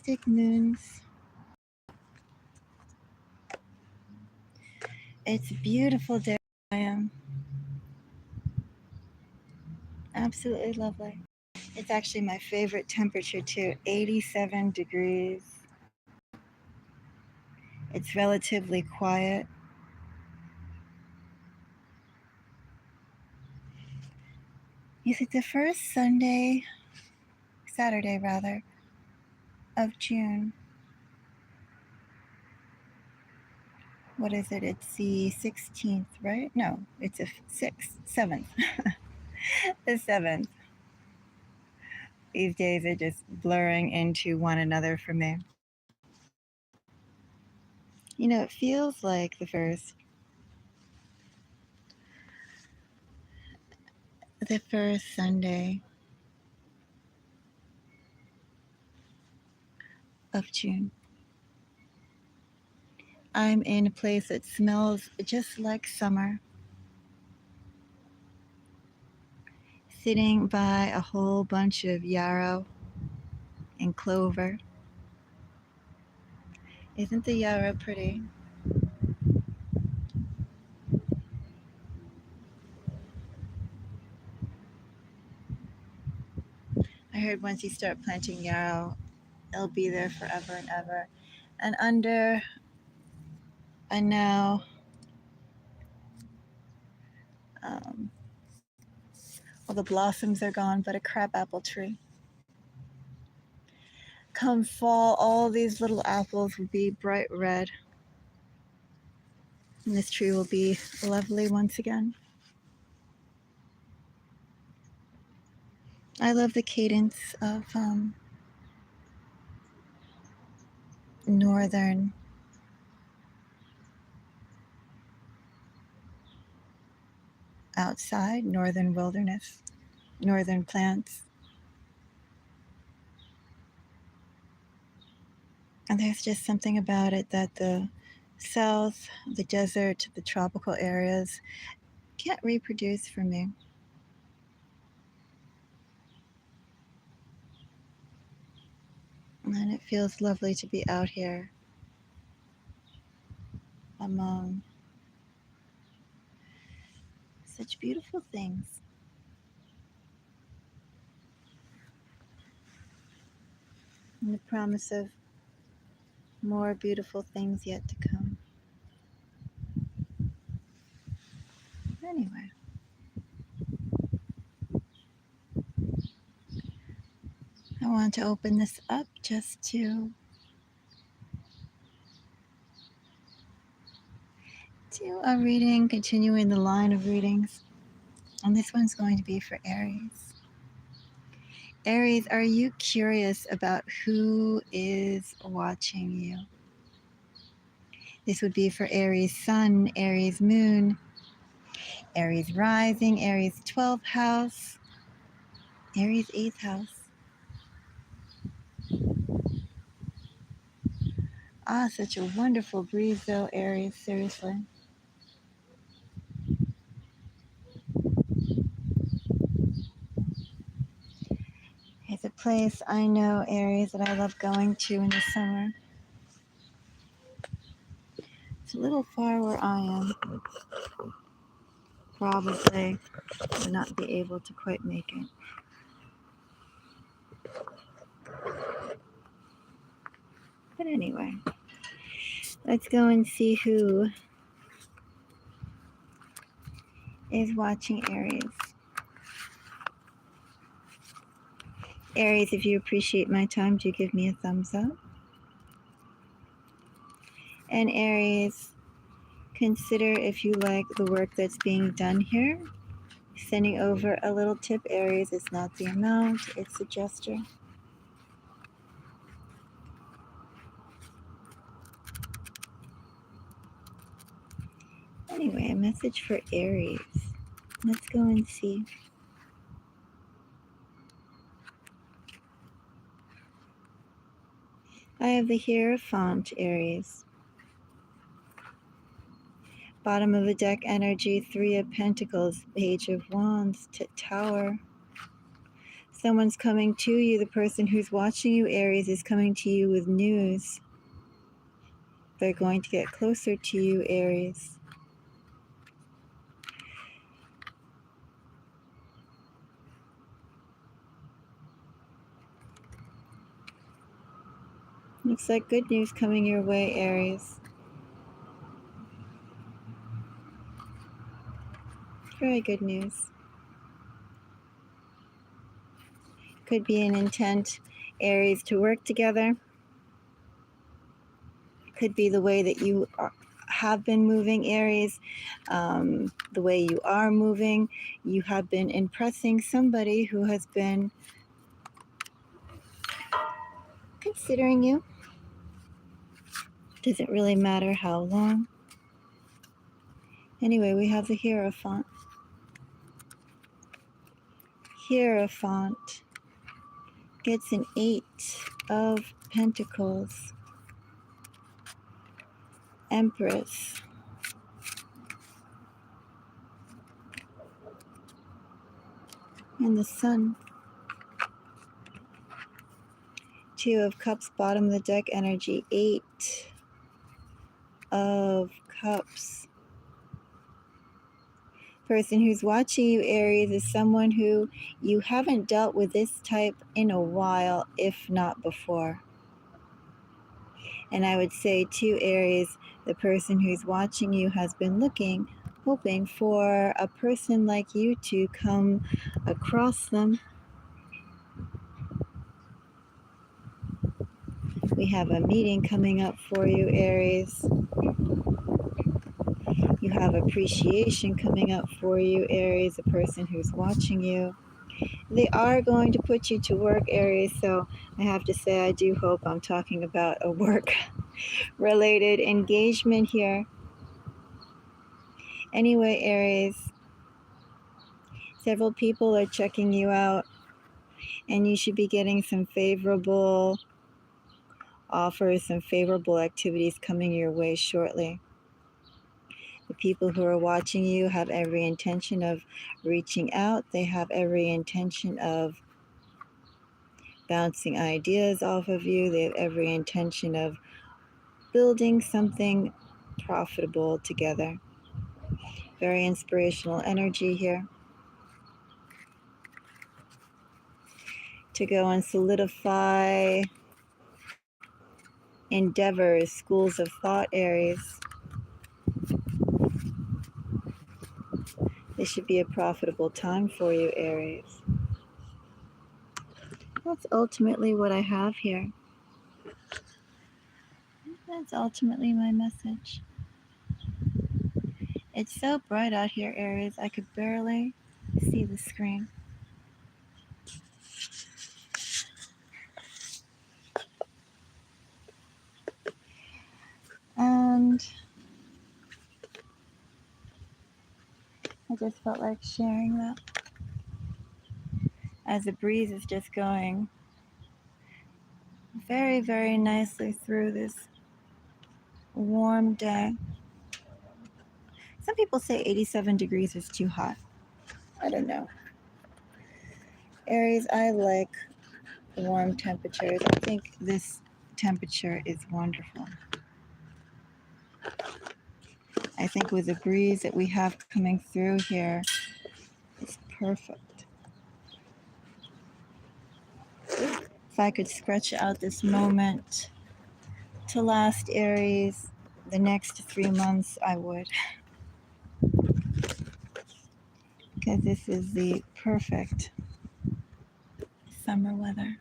fantastic moons. It's a beautiful day. I am absolutely lovely. It's actually my favorite temperature too, 87 degrees. It's relatively quiet. Is it the first Saturday rather, of June? What is it? It's the 16th, right? No, it's the 7th. The 7th. These days are just blurring into one another for me. You know, it feels like the first Sunday of June. I'm in a place that smells just like summer. Sitting by a whole bunch of yarrow and clover. Isn't the yarrow pretty? I heard once you start planting yarrow, it'll be there forever and ever. And now, all the blossoms are gone, but a crabapple tree. Come fall, all these little apples will be bright red. And this tree will be lovely once again. I love the cadence of northern outside, northern wilderness, northern plants. And there's just something about it that the south, the desert, the tropical areas can't reproduce for me. And it feels lovely to be out here among such beautiful things. And the promise of more beautiful things yet to come. Anyway, I want to open this up just to a reading, continuing the line of readings. And this one's going to be for Aries. Aries, are you curious about who is watching you? This would be for Aries Sun, Aries Moon, Aries Rising, Aries 12th house, Aries 8th house. Ah, such a wonderful breeze though, Aries, seriously. It's a place I know, Aries, that I love going to in the summer. It's a little far where I am. Probably will not be able to quite make it. But anyway, let's go and see who is watching Aries. Aries, if you appreciate my time, do give me a thumbs up. And Aries, consider if you like the work that's being done here. Sending over a little tip, Aries, it's not the amount, it's a gesture. Anyway, a message for Aries. Let's go and see. I have the Hierophant, Aries. Bottom of the deck energy, 3 of Pentacles, Page of Wands, Tower. Someone's coming to you. The person who's watching you, Aries, is coming to you with news. They're going to get closer to you, Aries. Looks like good news coming your way, Aries. Very good news. Could be an intent, Aries, to work together. Could be the way that you have been moving, Aries, the way you are moving. You have been impressing somebody who has been considering you. Doesn't really matter how long. Anyway, we have the Hierophant. Hierophant gets an 8 of Pentacles. Empress. And the Sun. 2 of Cups, bottom of the deck energy. 8 of Cups. Person who's watching you, Aries, is someone who you haven't dealt with this type in a while, if not before. And I would say to Aries, the person who's watching you has been looking, hoping for a person like you to come across them. We have a meeting coming up for you, Aries. You have appreciation coming up for you, Aries, the person who's watching you. They are going to put you to work, Aries, so I have to say I do hope I'm talking about a work-related engagement here. Anyway, Aries, several people are checking you out, and you should be getting some favorable offers, some favorable activities coming your way shortly. The people who are watching you have every intention of reaching out. They have every intention of bouncing ideas off of you. They have every intention of building something profitable together. Very inspirational energy here. To go and solidify endeavors, schools of thought, Aries. This should be a profitable time for you, Aries. That's ultimately what I have here. That's ultimately my message. It's so bright out here, Aries, I could barely see the screen. And I just felt like sharing that as the breeze is just going very, very nicely through this warm day. Some people say 87 degrees is too hot. I don't know. Aries, I like warm temperatures. I think this temperature is wonderful. I think with the breeze that we have coming through here, it's perfect. If I could stretch out this moment to last, Aries, the next 3 months, I would. Because this is the perfect summer weather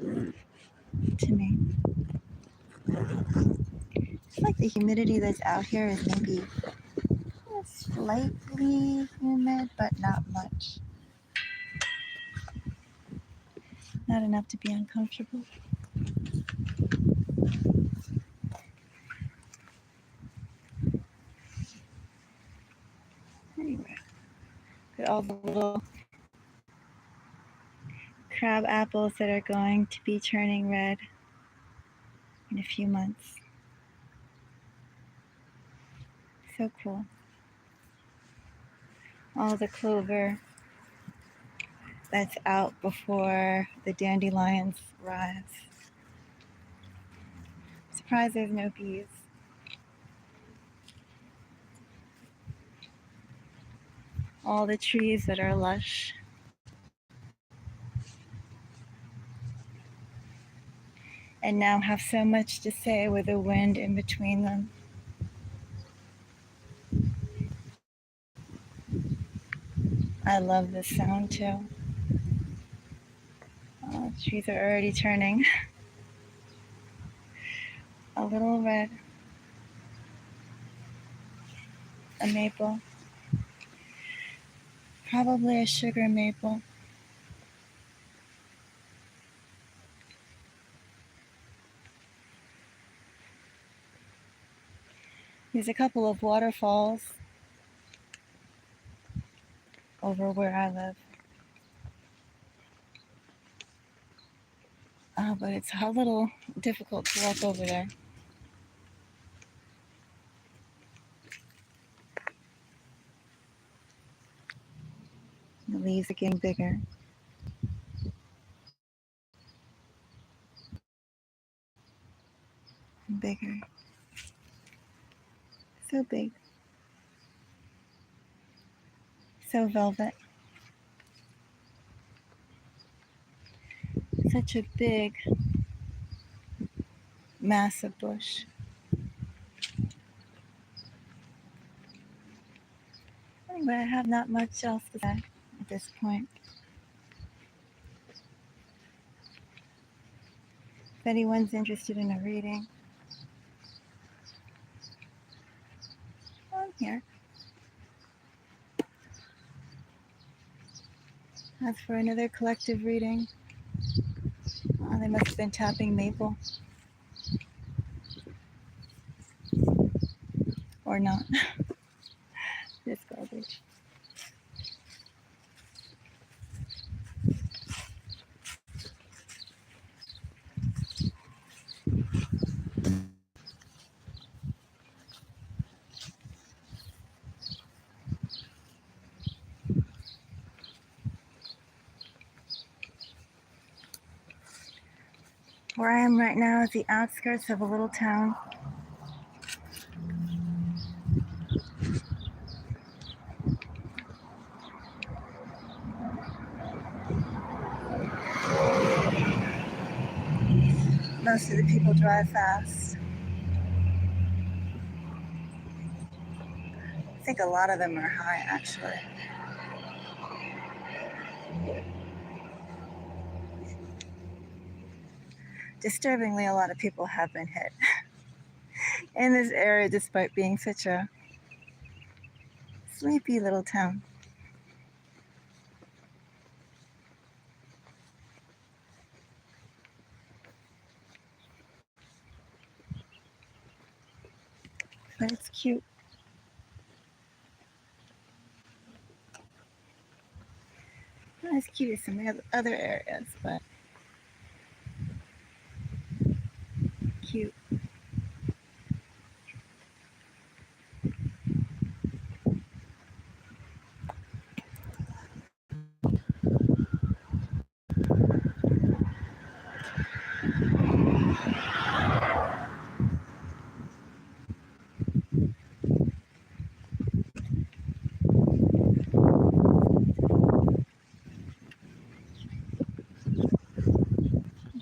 to me. It's like the humidity that's out here is maybe slightly humid, but not much. Not enough to be uncomfortable. Anyway, look at all the little crab apples that are going to be turning red in a few months. So cool. All the clover that's out before the dandelions rise. Surprised there's no bees. All the trees that are lush. And now have so much to say with the wind in between them. I love this sound too. Oh, the trees are already turning a little red. A maple. Probably a sugar maple. There's a couple of waterfalls over where I live. But it's a little difficult to walk over there. The leaves are getting bigger. And bigger. So big. So velvet. Such a big, massive bush. Anyway, I have not much else to say at this point. If anyone's interested in a reading, I'm here. As for another collective reading, they must have been tapping maple. Or not. This garbage. Where I am right now is the outskirts of a little town. Most of the people drive fast. I think a lot of them are high, actually. Disturbingly, a lot of people have been hit in this area despite being such a sleepy little town. But it's cute. Not as cute as some other areas, but cute.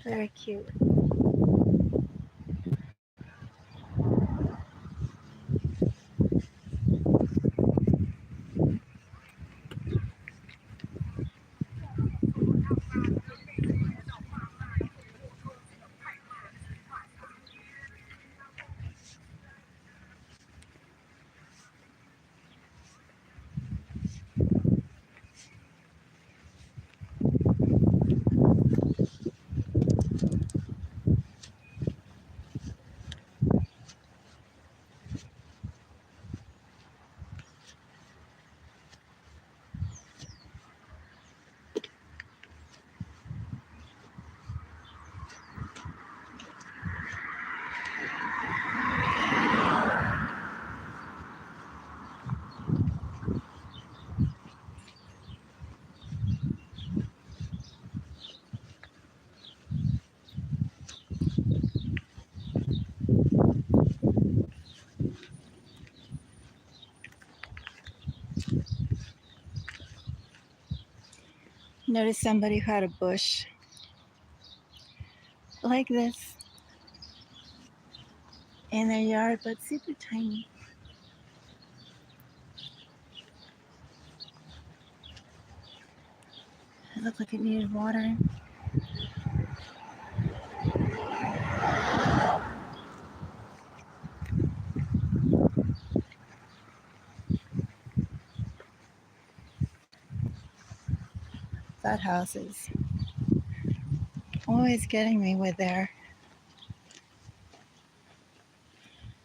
Very cute. Notice somebody who had a bush like this in their yard, but super tiny. It looked like it needed water. That house is always getting me with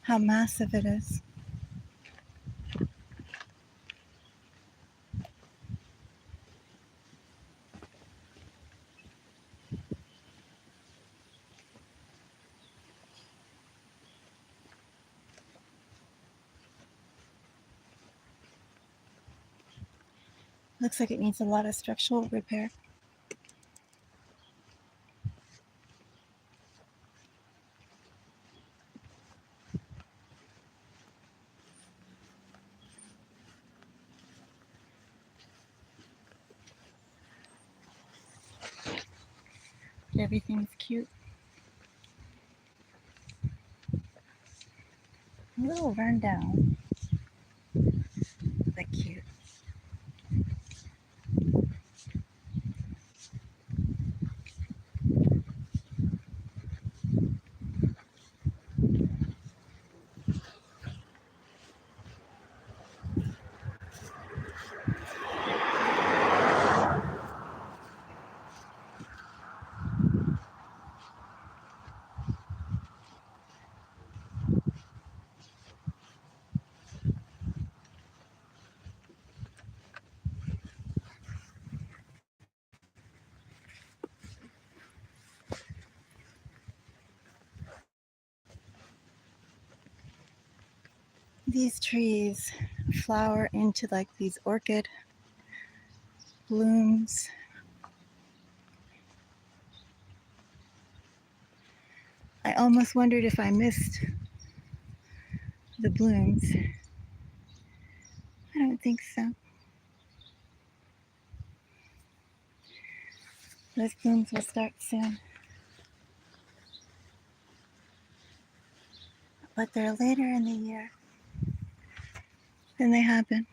how massive it is. Looks like it needs a lot of structural repair. Everything's cute. A little run down, but cute. These trees flower into like these orchid blooms. I almost wondered if I missed the blooms. I don't think so. Those blooms will start soon. But they're later in the year than they happen.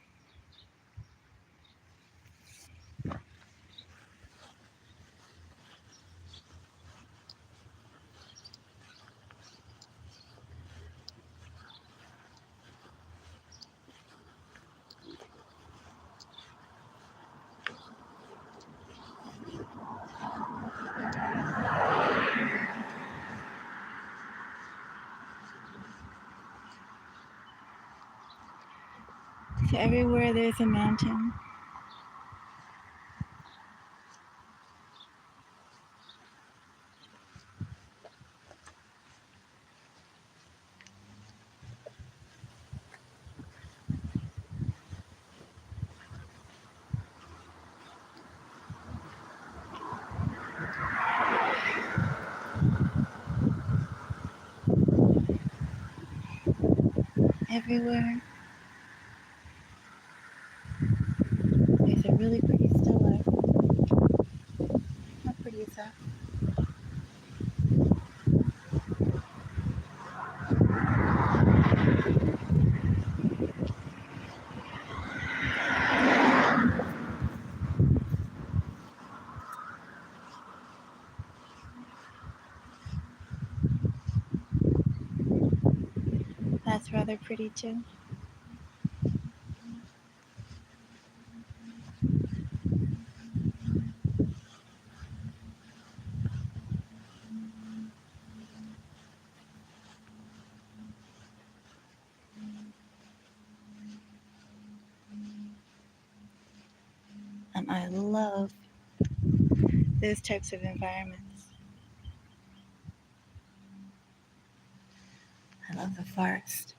So everywhere there's a mountain. Everywhere there's a really pretty still life. How pretty is that? That's rather pretty too. And I love those types of environments. I love the forest.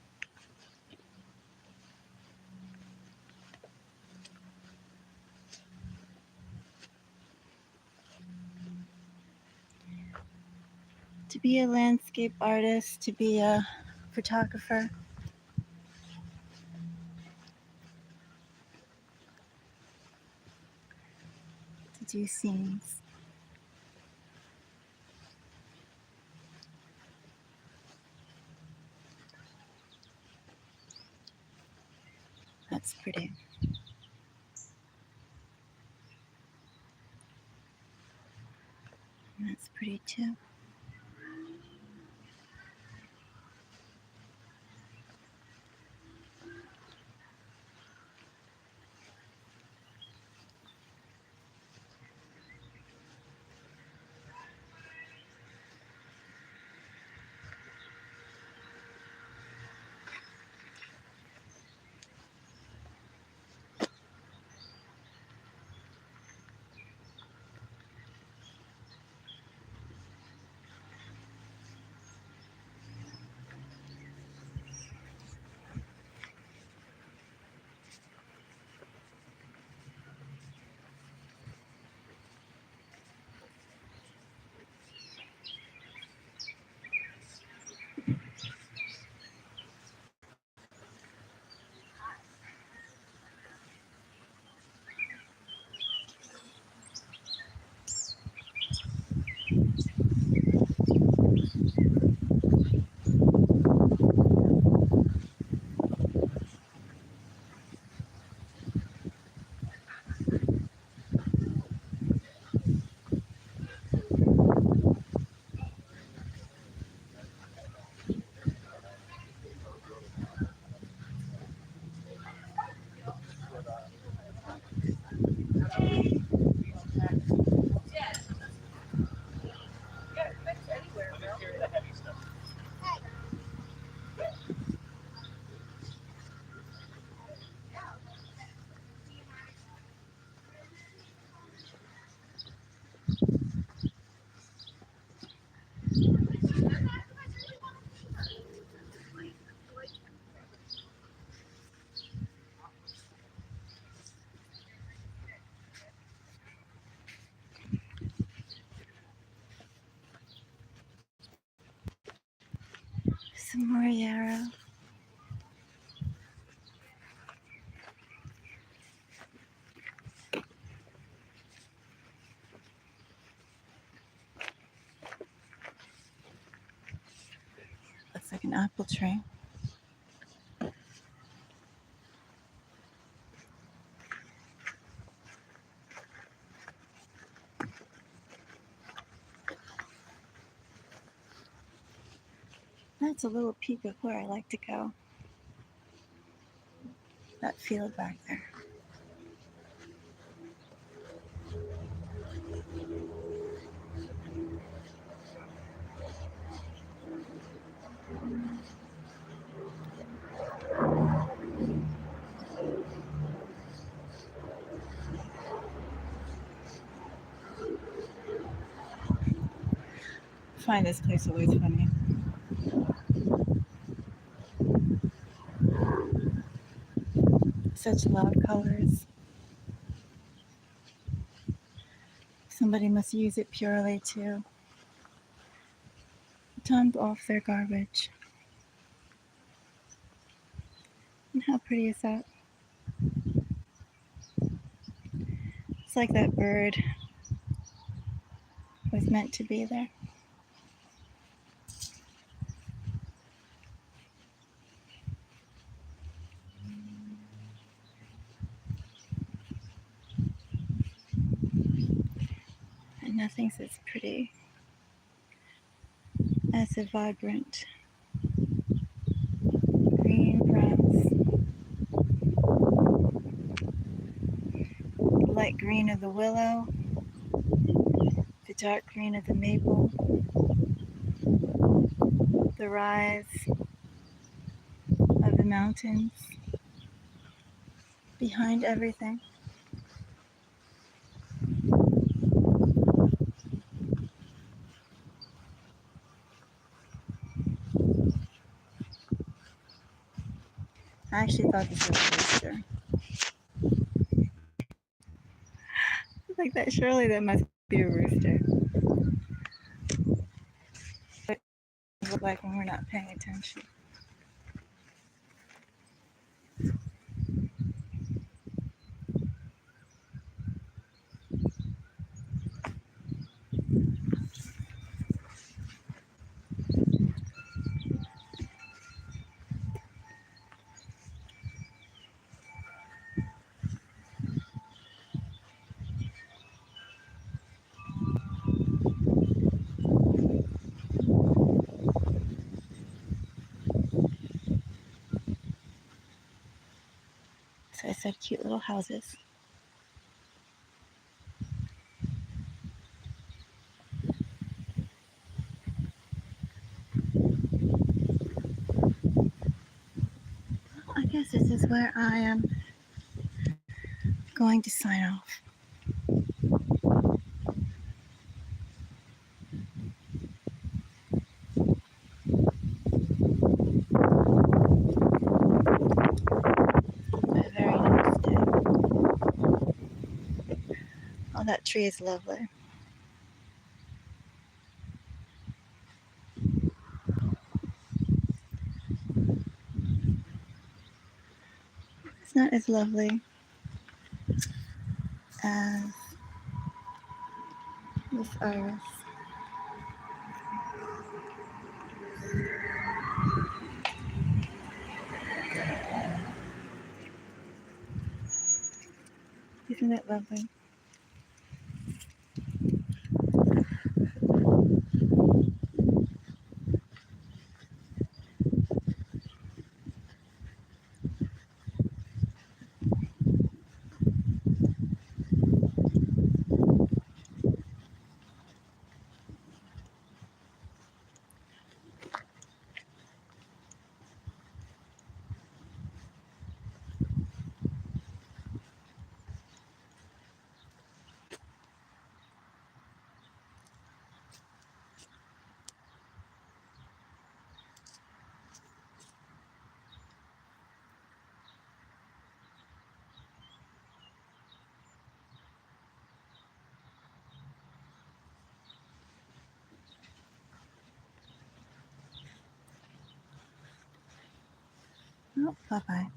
To be a landscape artist, to be a photographer, to do scenes. That's pretty. That's pretty too. Some more yarrow. Looks like an apple tree. That's a little peek of where I like to go. That field back there. I find this place always funny. Such loud colors. Somebody must use it purely to dump off their garbage. And how pretty is that? It's like that bird was meant to be there. And nothing's as pretty as a vibrant green grass. The light green of the willow, the dark green of the maple, the rise of the mountains behind everything. I actually thought this was a rooster. Like that, surely that must be a rooster. What it look like when we're not paying attention. said cute little houses. I guess this is where I am going to sign off. A very nice day. Oh, that tree is lovely. It's not as lovely as this iris. Isn't it lovely? Oh, bye-bye.